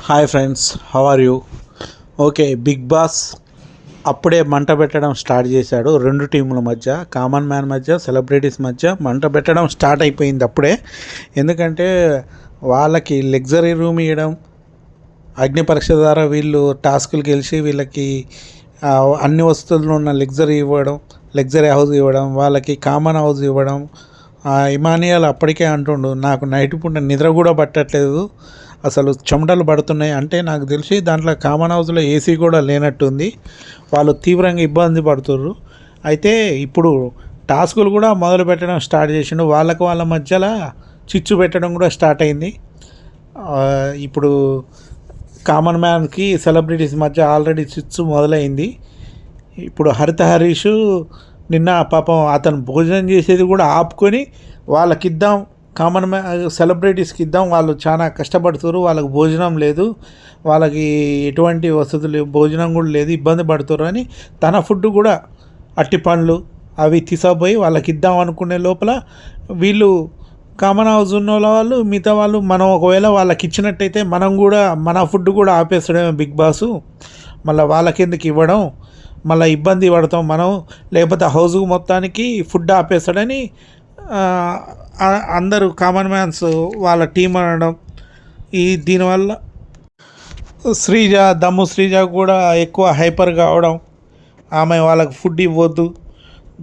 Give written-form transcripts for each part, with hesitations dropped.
Hi friends, how are you? Okay, Bigg Boss అప్పుడే మంట పెట్టడం స్టార్ట్ చేశాడు. రెండు టీముల మధ్య, కామన్ మ్యాన్ మధ్య, సెలబ్రిటీస్ మధ్య మంట పెట్టడం స్టార్ట్ అయిపోయింది అప్పుడే. ఎందుకంటే వాళ్ళకి లగ్జరీ రూమ్ ఇవ్వడం, అగ్ని పరీక్ష ద్వారా వీళ్ళు టాస్కులు గెలిచి వీళ్ళకి అన్ని వస్తువులను ఉన్న లగ్జరీ హౌస్ ఇవ్వడం, వాళ్ళకి కామన్ హౌస్ ఇవ్వడం. ఇమానియల్ అప్పటికే అంటుండు, నాకు నైట్ పూట నిద్ర కూడా పట్టట్లేదు, అసలు చెమటలు పడుతున్నాయి అంటే. నాకు తెలిసి దాంట్లో కామన్ హౌస్లో ఏసీ కూడా లేనట్టుంది. వాళ్ళు తీవ్రంగా ఇబ్బంది పడుతుర్రు. అయితే ఇప్పుడు టాస్కులు కూడా మొదలు పెట్టడం స్టార్ట్ చేసిండు. వాళ్ళ మధ్యలో చిచ్చు పెట్టడం కూడా స్టార్ట్ అయింది. ఇప్పుడు కామన్ మ్యాన్కి సెలబ్రిటీస్ మధ్య ఆల్రెడీ చిచ్చు మొదలైంది. ఇప్పుడు హరీష్ నిన్న పాపం అతను భోజనం చేసేది కూడా ఆపుకొని వాళ్ళకిద్దాం, కామన్ మ్యాన్ సెలబ్రిటీస్కి ఇద్దాం, వాళ్ళు చాలా కష్టపడుతున్నారు, వాళ్ళకి భోజనం లేదు, వాళ్ళకి ఎటువంటి వసతులు, భోజనం కూడా లేదు, ఇబ్బంది పడుతున్నారు అని తన ఫుడ్ కూడా అట్టి పండ్లు అవి తీసుకుపోయి వాళ్ళకి ఇద్దాం అనుకునే లోపల వీళ్ళు కామన్ హౌస్ ఉన్న వాళ్ళు, మిగతా వాళ్ళు, మనం ఒకవేళ వాళ్ళకి ఇచ్చినట్టయితే మనం కూడా మన ఫుడ్ కూడా ఆపేస్తాడేమో బిగ్ బాసు, మళ్ళీ వాళ్ళకి ఎందుకు ఇవ్వడం, మళ్ళీ ఇబ్బంది పడతాం మనం, లేకపోతే హౌస్ మొత్తానికి ఫుడ్ ఆపేస్తాడని అందరూ కామన్ మ్యాన్స్ వాళ్ళ టీం అనడం. దీనివల్ల శ్రీజ కూడా ఎక్కువ హైపర్ కావడం, ఆమె వాళ్ళకి ఫుడ్ ఇవ్వద్దు,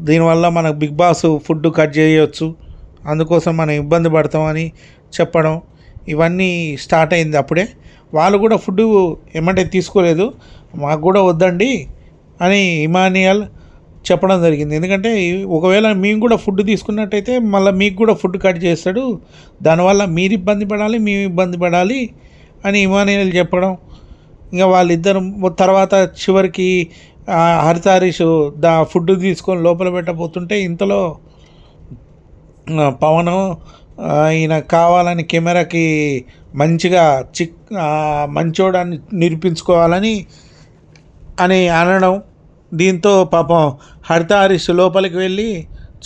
దీనివల్ల మనకు బిగ్ బాస్ ఫుడ్ కట్ చేయవచ్చు, అందుకోసం మనం ఇబ్బంది పడతామని చెప్పడం, ఇవన్నీ స్టార్ట్ అయింది అప్పుడే. వాళ్ళు కూడా ఫుడ్ ఏమంటే తీసుకోలేదు, మాకు కూడా వద్దండి అని ఇమానియల్ చెప్పడం జరిగింది. ఎందుకంటే ఒకవేళ మేము కూడా ఫుడ్ తీసుకున్నట్టయితే మళ్ళీ మీకు కూడా ఫుడ్ కట్ చేస్తాడు, దానివల్ల మీరు ఇబ్బంది పడాలి, మేము ఇబ్బంది పడాలి అని ఇమానియల్ చెప్పడం. ఇంకా వాళ్ళిద్దరు తర్వాత చివరికి హరీష్ ఫుడ్ తీసుకొని లోపల పెట్టబోతుంటే ఇంతలో పవన్ ఈయన కావాలని కెమెరాకి మంచిగా మంచోడాన్ని నిరూపించుకోవాలని అనడం. దీంతో పాపం హరీష్ లోపలికి వెళ్ళి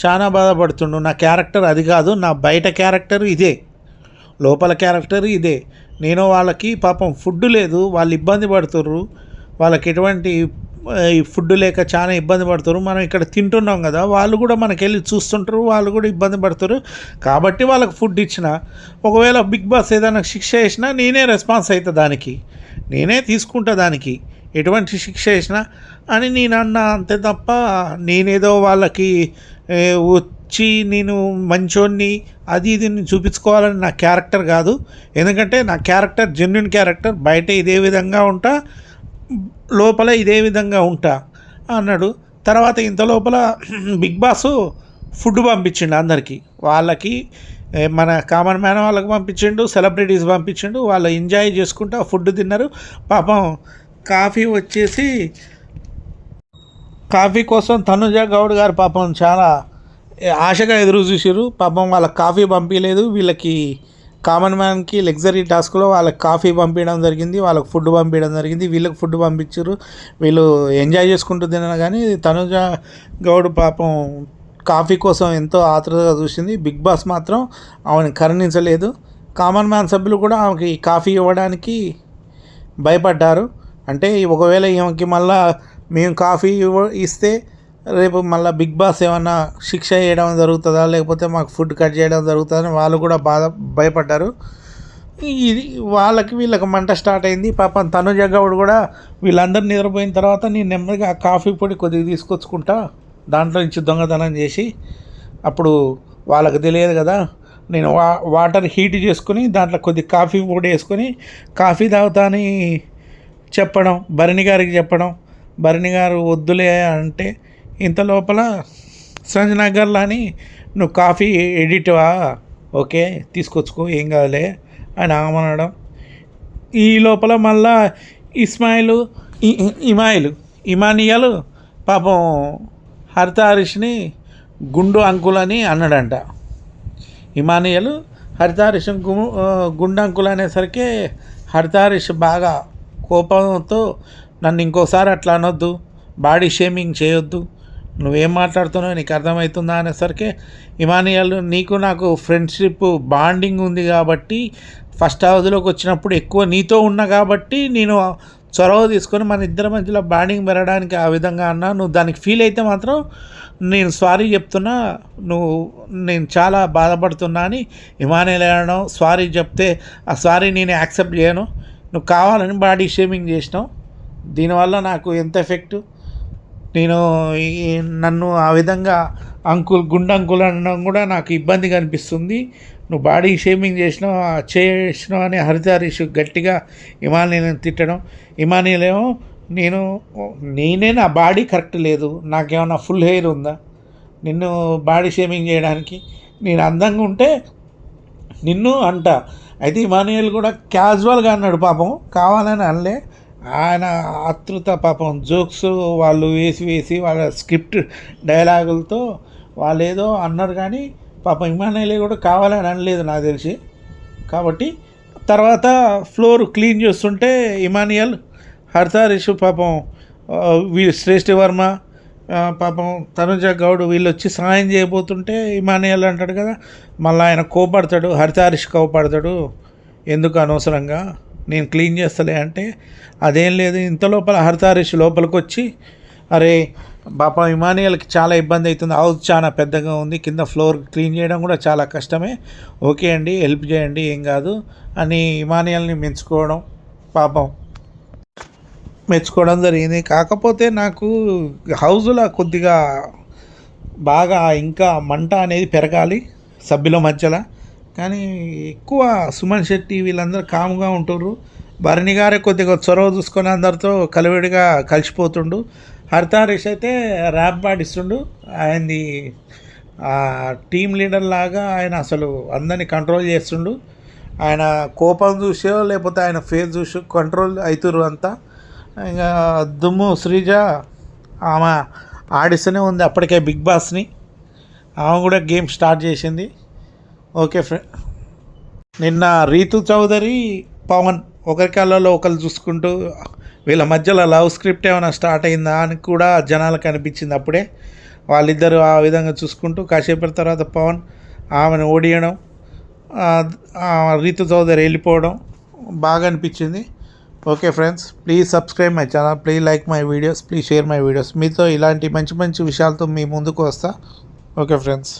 చాలా బాధపడుతుండు. నా క్యారెక్టర్ అది కాదు, నా బయట క్యారెక్టర్ ఇదే, లోపల క్యారెక్టర్ ఇదే. నేను వాళ్ళకి పాపం ఫుడ్ లేదు, వాళ్ళు ఇబ్బంది పడుతుర్రు, వాళ్ళకి ఎటువంటి ఫుడ్ లేక చాలా ఇబ్బంది పడుతారు, మనం ఇక్కడ తింటున్నాం కదా, వాళ్ళు కూడా మనకెళ్ళి చూస్తుంటారు, వాళ్ళు కూడా ఇబ్బంది పడుతారు, కాబట్టి వాళ్ళకి ఫుడ్ ఇచ్చిన. ఒకవేళ బిగ్ బాస్ ఏదైనా శిక్ష వేసినా నేనే రెస్పాన్స్ అవుతా, దానికి నేనే తీసుకుంటా, దానికి ఎటువంటి శిక్ష వేసినా అని నేను అన్నా, అంతే తప్ప నేనేదో వాళ్ళకి వచ్చి నేను మంచోన్ని అది ఇది చూపించుకోవాలని నా క్యారెక్టర్ కాదు. ఎందుకంటే నా క్యారెక్టర్ జెన్యున్ క్యారెక్టర్, బయట ఇదే విధంగా ఉంటా, లోపల ఇదే విధంగా ఉంటా అన్నాడు. తర్వాత ఇంత లోపల బిగ్ బాస్ ఫుడ్ పంపించిండు అందరికీ, వాళ్ళకి మన కామన్ మ్యాన్ వాళ్ళకి పంపించిండు, సెలబ్రిటీస్ పంపించిండు, వాళ్ళు ఎంజాయ్ చేసుకుంటూ ఫుడ్ తిన్నారు. పాపం కాఫీ కోసం తనుజ గౌడ్ గారు పాపం చాలా ఆశగా ఎదురు చూసారు. పాపం వాళ్ళకి కాఫీ పంపించలేదు, వీళ్ళకి కామన్ మ్యాన్కి లగ్జరీ టాస్క్లో వాళ్ళకి కాఫీ పంపించడం జరిగింది, వాళ్ళకి ఫుడ్ పంపించడం జరిగింది, వీళ్ళకి ఫుడ్ పంపించారు, వీళ్ళు ఎంజాయ్ చేసుకుంటూ తిన. కానీ తనుజ గౌడ్ పాపం కాఫీ కోసం ఎంతో ఆతృతగా చూసింది. బిగ్ బాస్ మాత్రం ఆమెను కరుణించలేదు. కామన్ మ్యాన్ సభ్యులు కూడా ఆమెకి కాఫీ ఇవ్వడానికి భయపడ్డారు. అంటే ఒకవేళ ఈమెకి మళ్ళా మేము కాఫీ ఇస్తే రేపు మళ్ళీ బిగ్ బాస్ ఏమన్నా శిక్ష చేయడం జరుగుతుందా, లేకపోతే మాకు ఫుడ్ కట్ చేయడం జరుగుతుందని వాళ్ళు కూడా భయపడ్డారు. ఇది వీళ్ళకి మంట స్టార్ట్ అయింది. పాపం తనుజ గౌడ్ కూడా వీళ్ళందరూ నిద్రపోయిన తర్వాత నేను నెమ్మదిగా కాఫీ పొడి కొద్దిగా తీసుకొచ్చుకుంటా, దాంట్లో నుంచి దొంగతనం చేసి, అప్పుడు వాళ్ళకి తెలియదు కదా, నేను వాటర్ హీట్ చేసుకుని దాంట్లో కొద్దిగా కాఫీ పొడి వేసుకొని కాఫీ తాగుతా అని చెప్పడం, భరణి గారికి చెప్పడం. భరణి గారు వద్దులే అంటే, ఇంత లోపల సంజనగర్లో అని నువ్వు కాఫీ ఎడిట్వా, ఓకే తీసుకొచ్చుకో ఏం కాదులే అని ఆమనడం. ఈ లోపల మళ్ళా ఇమానియల్ పాపం హరీష్ని గుండు అంకుల్ అని అన్నాడంట. ఇమానియల్ హరీష్ గుండు అంకుల్ అనేసరికి హరీష్ బాగా కోపంతో, నన్ను ఇంకోసారి అట్లా అనొద్దు, బాడీ షేమింగ్ చేయొద్దు, నువ్వేం మాట్లాడుతున్నావు, నీకు అర్థమవుతుందా అనేసరికి, ఇమానియల్ నీకు నాకు ఫ్రెండ్షిప్ బాండింగ్ ఉంది కాబట్టి ఫస్ట్ హౌస్లోకి వచ్చినప్పుడు ఎక్కువ నీతో ఉన్నా కాబట్టి నేను చొరవ తీసుకొని మన ఇద్దరి మధ్యలో బాండింగ్ పెరగడానికి ఆ విధంగా అన్నా. నువ్వు దానికి ఫీల్ అయితే మాత్రం నేను సారీ చెప్తున్నా, నేను చాలా బాధపడుతున్నా అని ఇమానియల్ అనడం. సారీ చెప్తే ఆ సారీ నేను యాక్సెప్ట్ చేయను, నువ్వు కావాలని బాడీ షేమింగ్ చేసినావు, దీనివల్ల నాకు ఎంత ఎఫెక్ట్. నేను నన్ను ఆ విధంగా గుండు అంకుల్ అనడం కూడా నాకు ఇబ్బందిగా అనిపిస్తుంది. నువ్వు బాడీ షేమింగ్ చేసినావు అని హరిత గట్టిగా ఇమానియల్ని తిట్టడం. ఇమానియల్ ఏమో నేనే నా బాడీ కరెక్ట్ లేదు, నాకేమన్నా ఫుల్ హెయిర్ ఉందా నిన్ను బాడీ షేమింగ్ చేయడానికి, నేను అందంగా ఉంటే నిన్ను అంట. అయితే ఇమానియల్ కూడా క్యాజువల్గా అన్నాడు, పాపం కావాలని అనలే. ఆయన ఆతృత పాపం జోక్స్ వాళ్ళు వేసి వాళ్ళ స్క్రిప్ట్ డైలాగులతో వాళ్ళు ఏదో అన్నారు, కానీ పాపం ఇమానియల్ కూడా కావాలని అనలేదు నాకు తెలిసి. కాబట్టి తర్వాత ఫ్లోర్ క్లీన్ చేస్తుంటే ఇమానియల్, హరిత పాపం శ్రేష్ఠ వర్మ పాపం తనుజ గౌడ్ వీళ్ళు వచ్చి సహాయం చేయబోతుంటే ఇమానియల్ అంటాడు కదా, మళ్ళీ ఆయన కోపడతాడు, హరిత కోపడతాడు, ఎందుకు అనవసరంగా నేను క్లీన్ చేస్తలే అంటే, అదేం లేదు. ఇంత లోపల హరిత లోపలికి వచ్చి, అరే పాపం ఇమానియల్కి చాలా ఇబ్బంది అవుతుంది, హౌస్ చాలా పెద్దగా ఉంది, కింద ఫ్లోర్ క్లీన్ చేయడం కూడా చాలా కష్టమే, ఓకే అండి హెల్ప్ చేయండి ఏం కాదు అని ఇమానియల్ని మెచ్చుకోవడం జరిగింది. కాకపోతే నాకు హౌస్లో కొద్దిగా బాగా ఇంకా మంట అనేది పెరగాలి సభ్యుల మధ్యలో, కానీ ఎక్కువ సుమన్ శెట్టి వీళ్ళందరూ కామ్గా ఉంటారు. భరణి గారే కొద్దిగా చొరవ చూసుకొని అందరితో కలివిడిగా కలిసిపోతుండు. హరిత అయితే ర్యాప్ పాటిస్తుండు, ఆయనది టీం లీడర్ లాగా ఆయన అసలు అందరినీ కంట్రోల్ చేస్తుండు. ఆయన కోపం చూసో లేకపోతే ఆయన ఫేస్ చూసో కంట్రోల్ అవుతుర్రు అంతా. ఇంకా దుమ్ము శ్రీజ ఆమె ఆడిస్తూనే ఉంది అప్పటికే బిగ్ బాస్ని, ఆమె కూడా గేమ్ స్టార్ట్ చేసింది. ఓకే నిన్న రీతు చౌదరి పవన్ ఒకరి కళ్ళలో ఒకరు చూసుకుంటూ వీళ్ళ మధ్యలో లవ్ స్క్రిప్ట్ ఏమైనా స్టార్ట్ అయిందా అని కూడా జనాలకు అనిపించింది. అప్పుడే వాళ్ళిద్దరూ ఆ విధంగా చూసుకుంటూ కాసేపటి తర్వాత పవన్ ఆమెను ఓడియడం, రీతు చౌదరి వెళ్ళిపోవడం బాగా అనిపించింది. Okay friends, please subscribe my channel, please like my videos, please share my videos. మీతో ఇలాంటి మంచి మంచి విషయాలతో మీ ముందుకు వస్తా. Okay friends.